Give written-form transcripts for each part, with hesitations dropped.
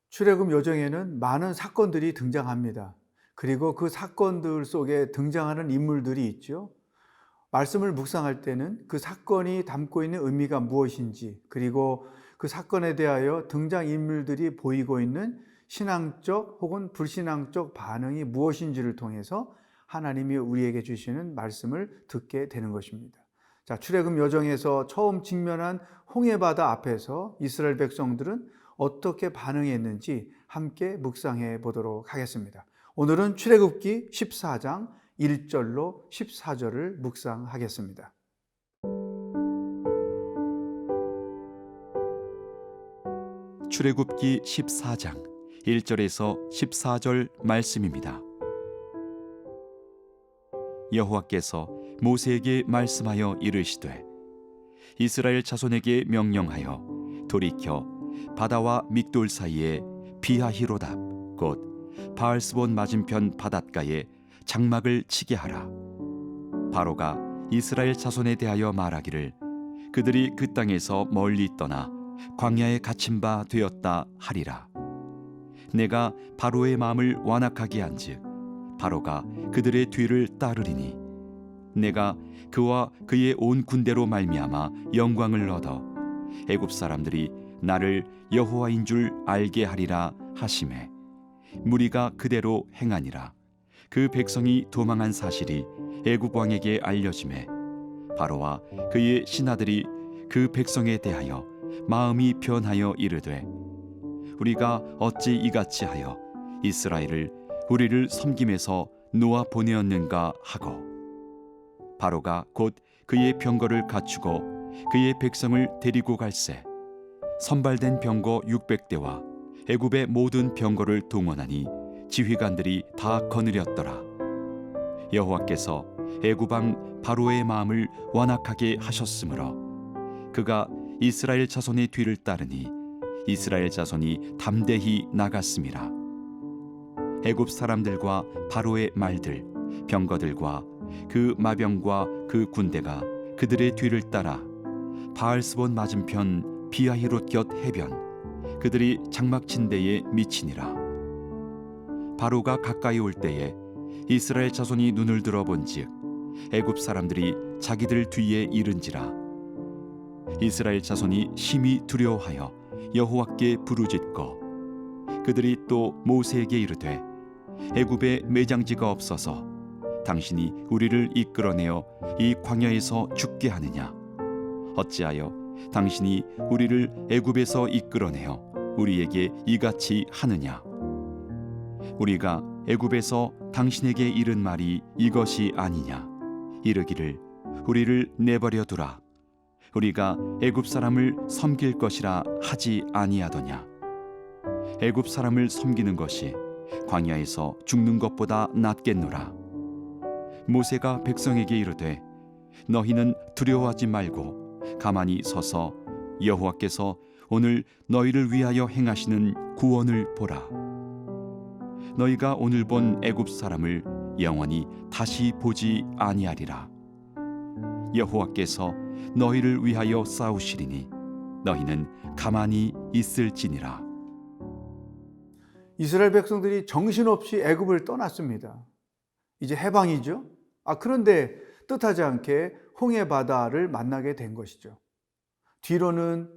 출애굽 여정에는 많은 사건들이 등장합니다. 그리고 그 사건들 속에 등장하는 인물들이 있죠. 말씀을 묵상할 때는 그 사건이 담고 있는 의미가 무엇인지, 그리고 그 사건에 대하여 등장인물들이 보이고 있는 신앙적 혹은 불신앙적 반응이 무엇인지를 통해서 하나님이 우리에게 주시는 말씀을 듣게 되는 것입니다. 자, 출애굽 여정에서 처음 직면한 홍해바다 앞에서 이스라엘 백성들은 어떻게 반응했는지 함께 묵상해 보도록 하겠습니다. 오늘은 출애굽기 14장 1절로 14절을 묵상하겠습니다. 출애굽기 14장 1절에서 14절 말씀입니다. 여호와께서 모세에게 말씀하여 이르시되 이스라엘 자손에게 명령하여 돌이켜 바다와 믹돌 사이에 비하히로답 곧 바알스본 맞은편 바닷가에 장막을 치게 하라. 바로가 이스라엘 자손에 대하여 말하기를 그들이 그 땅에서 멀리 떠나 광야에 갇힌 바 되었다 하리라. 내가 바로의 마음을 완악하게 한즉 바로가 그들의 뒤를 따르리니 내가 그와 그의 온 군대로 말미암아 영광을 얻어 애굽 사람들이 나를 여호와인 줄 알게 하리라 하시매 무리가 그대로 행하니라. 그 백성이 도망한 사실이 애굽 왕에게 알려지매 바로와 그의 신하들이 그 백성에 대하여 마음이 변하여 이르되 우리가 어찌 이같이 하여 이스라엘을 우리를 섬김에서 놓아 보내었는가 하고 바로가 곧 그의 병거를 갖추고 그의 백성을 데리고 갈새 선발된 병거 600대와 애굽의 모든 병거를 동원하니 지휘관들이 다 거느렸더라. 여호와께서 애굽 왕 바로의 마음을 완악하게 하셨으므로 그가 이스라엘 자손의 뒤를 따르니 이스라엘 자손이 담대히 나갔음이라. 애굽 사람들과 바로의 말들 병거들과 그 마병과 그 군대가 그들의 뒤를 따라 바알스본 맞은편 비하히롯 곁 해변 그들이 장막 친 데에 미치니라. 바로가 가까이 올 때에 이스라엘 자손이 눈을 들어 본즉 애굽 사람들이 자기들 뒤에 이른지라. 이스라엘 자손이 심히 두려워하여 여호와께 부르짖고 그들이 또 모세에게 이르되 애굽에 매장지가 없어서 당신이 우리를 이끌어내어 이 광야에서 죽게 하느냐. 어찌하여 당신이 우리를 애굽에서 이끌어내어 우리에게 이같이 하느냐. 우리가 애굽에서 당신에게 이른 말이 이것이 아니냐. 이르기를 우리를 내버려 두라. 우리가 애굽 사람을 섬길 것이라 하지 아니하더냐. 애굽 사람을 섬기는 것이 광야에서 죽는 것보다 낫겠노라. 모세가 백성에게 이르되 너희는 두려워하지 말고 가만히 서서 여호와께서 오늘 너희를 위하여 행하시는 구원을 보라. 너희가 오늘 본 애굽 사람을 영원히 다시 보지 아니하리라. 여호와께서 너희를 위하여 싸우시리니 너희는 가만히 있을지니라. 이스라엘 백성들이 정신없이 애굽을 떠났습니다. 이제 해방이죠. 그런데 뜻하지 않게 홍해 바다를 만나게 된 것이죠. 뒤로는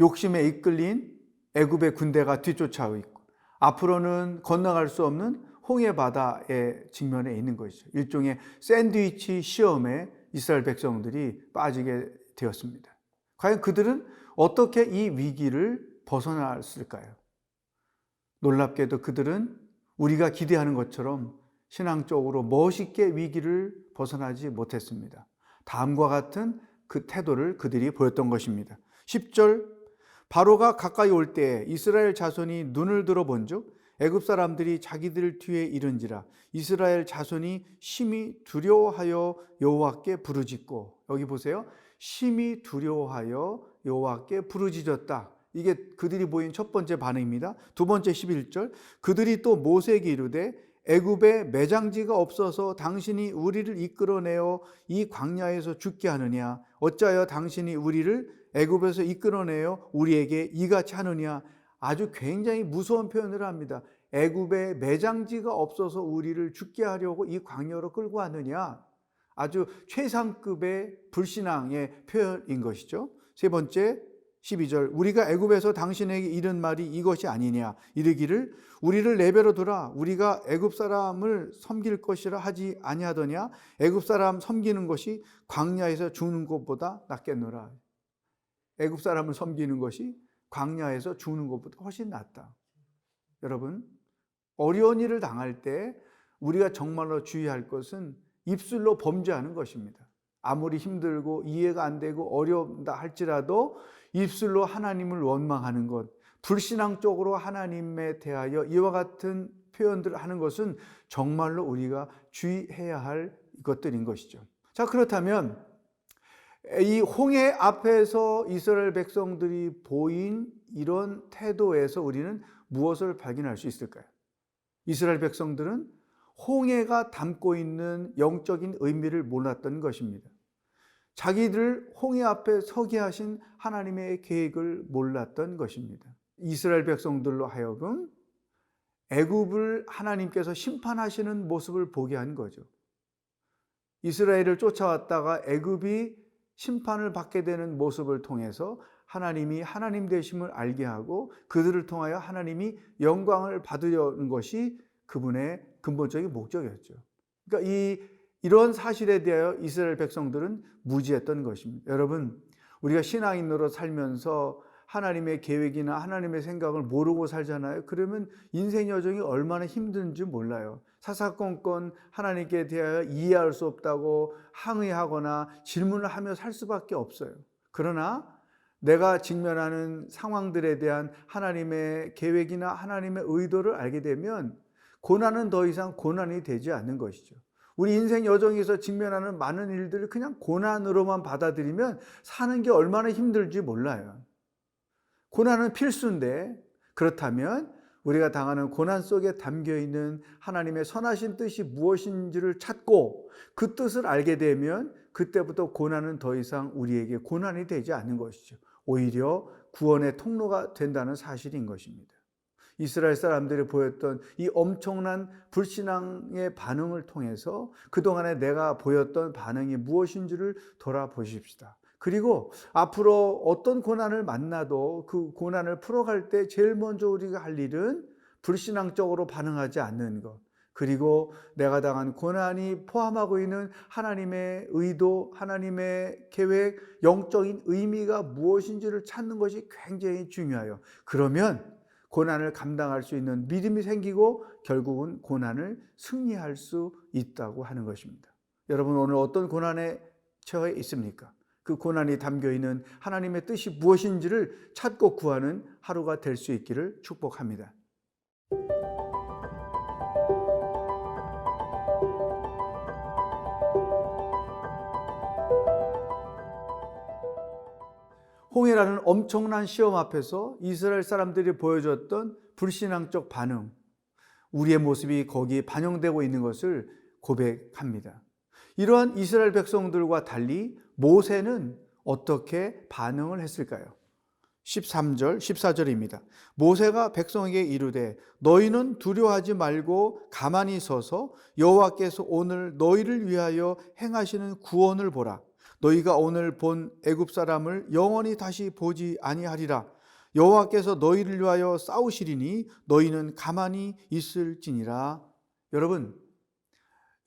욕심에 이끌린 애굽의 군대가 뒤쫓아오고 있고 앞으로는 건너갈 수 없는 홍해 바다의 직면에 있는 것이죠. 일종의 샌드위치 시험에 이스라엘 백성들이 빠지게 되었습니다. 과연 그들은 어떻게 이 위기를 벗어났을까요? 놀랍게도 그들은 우리가 기대하는 것처럼 신앙적으로 멋있게 위기를 벗어나지 못했습니다. 다음과 같은 그 태도를 그들이 보였던 것입니다. 10절 바로가 가까이 올 때에 이스라엘 자손이 눈을 들어 본즉 애굽 사람들이 자기들 뒤에 이른지라. 이스라엘 자손이 심히 두려워하여 여호와께 부르짖고, 여기 보세요. 심히 두려워하여 여호와께 부르짖었다. 이게 그들이 보인 첫 번째 반응입니다. 두 번째 11절 그들이 또 모세에게 이르되 애굽에 매장지가 없어서 당신이 우리를 이끌어내어 이 광야에서 죽게 하느냐? 어찌하여 당신이 우리를 애굽에서 이끌어내어 우리에게 이같이 하느냐? 아주 굉장히 무서운 표현을 합니다. 애굽에 매장지가 없어서 우리를 죽게 하려고 이 광야로 끌고 왔느냐? 아주 최상급의 불신앙의 표현인 것이죠. 세 번째 12절, 우리가 애굽에서 당신에게 이른 말이 이것이 아니냐? 이르기를 우리를 내버려 두라. 우리가 애굽 사람을 섬길 것이라 하지 아니하더냐? 애굽 사람 섬기는 것이 광야에서 죽는 것보다 낫겠노라. 애굽 사람을 섬기는 것이 광야에서 죽는 것보다 훨씬 낫다. 여러분, 어려운 일을 당할 때 우리가 정말로 주의할 것은 입술로 범죄하는 것입니다. 아무리 힘들고 이해가 안 되고 어렵다 할지라도 입술로 하나님을 원망하는 것, 불신앙적으로 하나님에 대하여 이와 같은 표현들을 하는 것은 정말로 우리가 주의해야 할 것들인 것이죠. 자, 그렇다면 이 홍해 앞에서 이스라엘 백성들이 보인 이런 태도에서 우리는 무엇을 발견할 수 있을까요? 이스라엘 백성들은 홍해가 담고 있는 영적인 의미를 몰랐던 것입니다. 자기들 홍해 앞에 서게 하신 하나님의 계획을 몰랐던 것입니다. 이스라엘 백성들로 하여금 애굽을 하나님께서 심판하시는 모습을 보게 한 거죠. 이스라엘을 쫓아왔다가 애굽이 심판을 받게 되는 모습을 통해서 하나님이 하나님 되심을 알게 하고 그들을 통하여 하나님이 영광을 받으려는 것이 그분의 근본적인 목적이었죠. 그러니까 이런 사실에 대하여 이스라엘 백성들은 무지했던 것입니다. 여러분, 우리가 신앙인으로 살면서 하나님의 계획이나 하나님의 생각을 모르고 살잖아요. 그러면 인생 여정이 얼마나 힘든지 몰라요. 사사건건 하나님께 대하여 이해할 수 없다고 항의하거나 질문을 하며 살 수밖에 없어요. 그러나 내가 직면하는 상황들에 대한 하나님의 계획이나 하나님의 의도를 알게 되면 고난은 더 이상 고난이 되지 않는 것이죠. 우리 인생 여정에서 직면하는 많은 일들을 그냥 고난으로만 받아들이면 사는 게 얼마나 힘들지 몰라요. 고난은 필수인데, 그렇다면 우리가 당하는 고난 속에 담겨있는 하나님의 선하신 뜻이 무엇인지를 찾고 그 뜻을 알게 되면 그때부터 고난은 더 이상 우리에게 고난이 되지 않는 것이죠. 오히려 구원의 통로가 된다는 사실인 것입니다. 이스라엘 사람들이 보였던 이 엄청난 불신앙의 반응을 통해서 그동안에 내가 보였던 반응이 무엇인지를 돌아보십시다. 그리고 앞으로 어떤 고난을 만나도 그 고난을 풀어갈 때 제일 먼저 우리가 할 일은 불신앙적으로 반응하지 않는 것, 그리고 내가 당한 고난이 포함하고 있는 하나님의 의도, 하나님의 계획, 영적인 의미가 무엇인지를 찾는 것이 굉장히 중요해요. 그러면 고난을 감당할 수 있는 믿음이 생기고 결국은 고난을 승리할 수 있다고 하는 것입니다. 여러분, 오늘 어떤 고난에 처해 있습니까? 그 고난이 담겨있는 하나님의 뜻이 무엇인지를 찾고 구하는 하루가 될 수 있기를 축복합니다. 홍해라는 엄청난 시험 앞에서 이스라엘 사람들이 보여줬던 불신앙적 반응, 우리의 모습이 거기에 반영되고 있는 것을 고백합니다. 이러한 이스라엘 백성들과 달리 모세는 어떻게 반응을 했을까요? 13절, 14절입니다. 모세가 백성에게 이르되 너희는 두려워하지 말고 가만히 서서 여호와께서 오늘 너희를 위하여 행하시는 구원을 보라. 너희가 오늘 본 애굽 사람을 영원히 다시 보지 아니하리라. 여호와께서 너희를 위하여 싸우시리니 너희는 가만히 있을지니라. 여러분,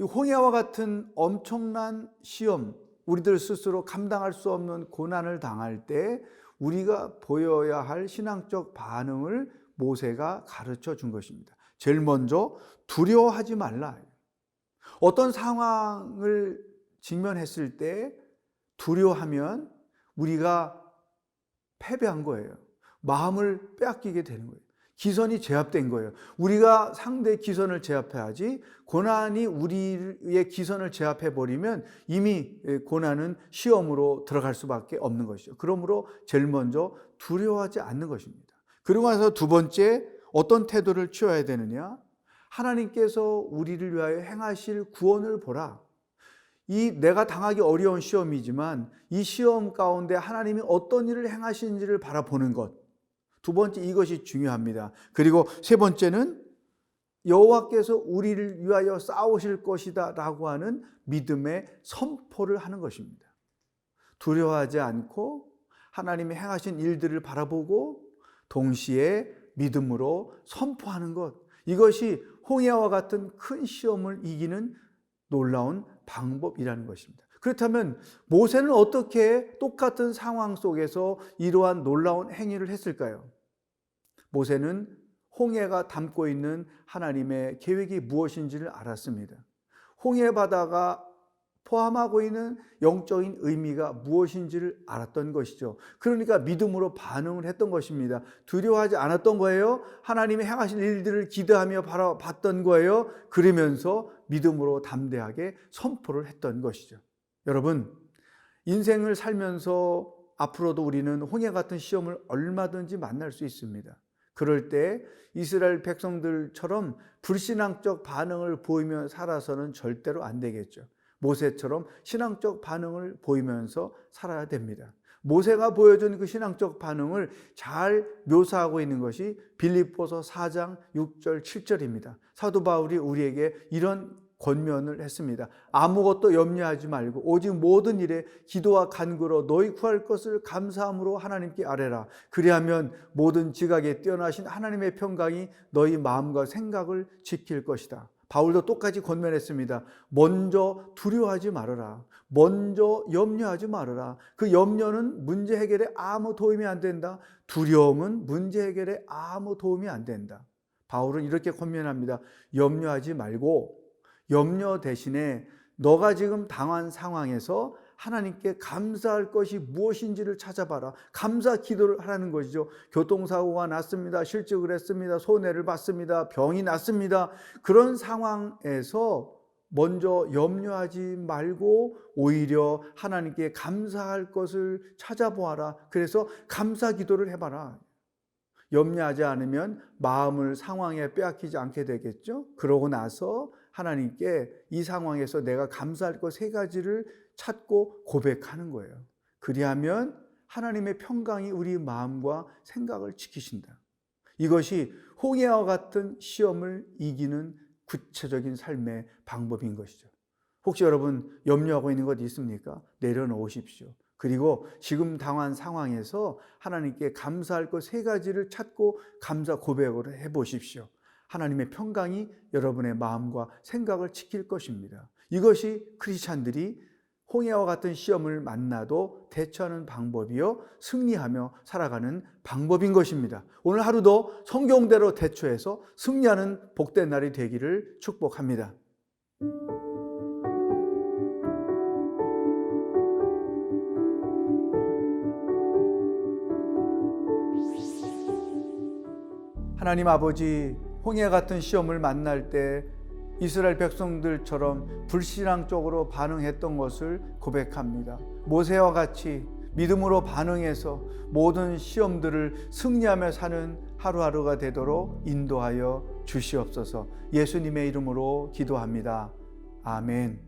이 홍해와 같은 엄청난 시험, 우리들 스스로 감당할 수 없는 고난을 당할 때 우리가 보여야 할 신앙적 반응을 모세가 가르쳐 준 것입니다. 제일 먼저 두려워하지 말라. 어떤 상황을 직면했을 때 두려워하면 우리가 패배한 거예요. 마음을 빼앗기게 되는 거예요. 기선이 제압된 거예요. 우리가 상대의 기선을 제압해야지, 고난이 우리의 기선을 제압해버리면 이미 고난은 시험으로 들어갈 수밖에 없는 것이죠. 그러므로 제일 먼저 두려워하지 않는 것입니다. 그리고 나서 두 번째, 어떤 태도를 취해야 되느냐? 하나님께서 우리를 위하여 행하실 구원을 보라. 이 내가 당하기 어려운 시험이지만 이 시험 가운데 하나님이 어떤 일을 행하시는지를 바라보는 것. 두 번째, 이것이 중요합니다. 그리고 세 번째는 여호와께서 우리를 위하여 싸우실 것이다 라고 하는 믿음의 선포를 하는 것입니다. 두려워하지 않고 하나님이 행하신 일들을 바라보고 동시에 믿음으로 선포하는 것. 이것이 홍해와 같은 큰 시험을 이기는 놀라운 방법이라는 것입니다. 그렇다면 모세는 어떻게 똑같은 상황 속에서 이러한 놀라운 행위를 했을까요? 모세는 홍해가 담고 있는 하나님의 계획이 무엇인지를 알았습니다. 홍해 바다가 포함하고 있는 영적인 의미가 무엇인지를 알았던 것이죠. 그러니까 믿음으로 반응을 했던 것입니다. 두려워하지 않았던 거예요. 하나님이 행하실 일들을 기대하며 바라봤던 거예요. 그러면서 믿음으로 담대하게 선포를 했던 것이죠. 여러분, 인생을 살면서 앞으로도 우리는 홍해 같은 시험을 얼마든지 만날 수 있습니다. 그럴 때 이스라엘 백성들처럼 불신앙적 반응을 보이며 살아서는 절대로 안 되겠죠. 모세처럼 신앙적 반응을 보이면서 살아야 됩니다. 모세가 보여준 그 신앙적 반응을 잘 묘사하고 있는 것이 빌립보서 4장 6절 7절입니다. 사도 바울이 우리에게 이런 권면을 했습니다. 아무것도 염려하지 말고 오직 모든 일에 기도와 간구로 너희 구할 것을 감사함으로 하나님께 아뢰라. 그리하면 모든 지각에 뛰어나신 하나님의 평강이 너희 마음과 생각을 지킬 것이다. 바울도 똑같이 권면했습니다. 먼저 두려워하지 말아라. 먼저 염려하지 말아라. 그 염려는 문제 해결에 아무 도움이 안 된다. 두려움은 문제 해결에 아무 도움이 안 된다. 바울은 이렇게 권면합니다. 염려하지 말고 염려 대신에 너가 지금 당한 상황에서 하나님께 감사할 것이 무엇인지를 찾아봐라. 감사 기도를 하라는 것이죠. 교통사고가 났습니다. 실직을 했습니다. 손해를 봤습니다. 병이 났습니다. 그런 상황에서 먼저 염려하지 말고 오히려 하나님께 감사할 것을 찾아보아라. 그래서 감사 기도를 해봐라. 염려하지 않으면 마음을 상황에 빼앗기지 않게 되겠죠. 그러고 나서 하나님께 이 상황에서 내가 감사할 것 세 가지를 찾고 고백하는 거예요. 그리하면 하나님의 평강이 우리 마음과 생각을 지키신다. 이것이 홍해와 같은 시험을 이기는 구체적인 삶의 방법인 것이죠. 혹시 여러분 염려하고 있는 것 있습니까? 내려놓으십시오. 그리고 지금 당한 상황에서 하나님께 감사할 것 세 가지를 찾고 감사 고백을 해보십시오. 하나님의 평강이 여러분의 마음과 생각을 지킬 것입니다. 이것이 크리스찬들이 홍해와 같은 시험을 만나도 대처하는 방법이요, 승리하며 살아가는 방법인 것입니다. 오늘 하루도 성경대로 대처해서 승리하는 복된 날이 되기를 축복합니다. 하나님 아버지, 홍해 같은 시험을 만날 때 이스라엘 백성들처럼 불신앙적으로 반응했던 것을 고백합니다. 모세와 같이 믿음으로 반응해서 모든 시험들을 승리하며 사는 하루하루가 되도록 인도하여 주시옵소서. 예수님의 이름으로 기도합니다. 아멘.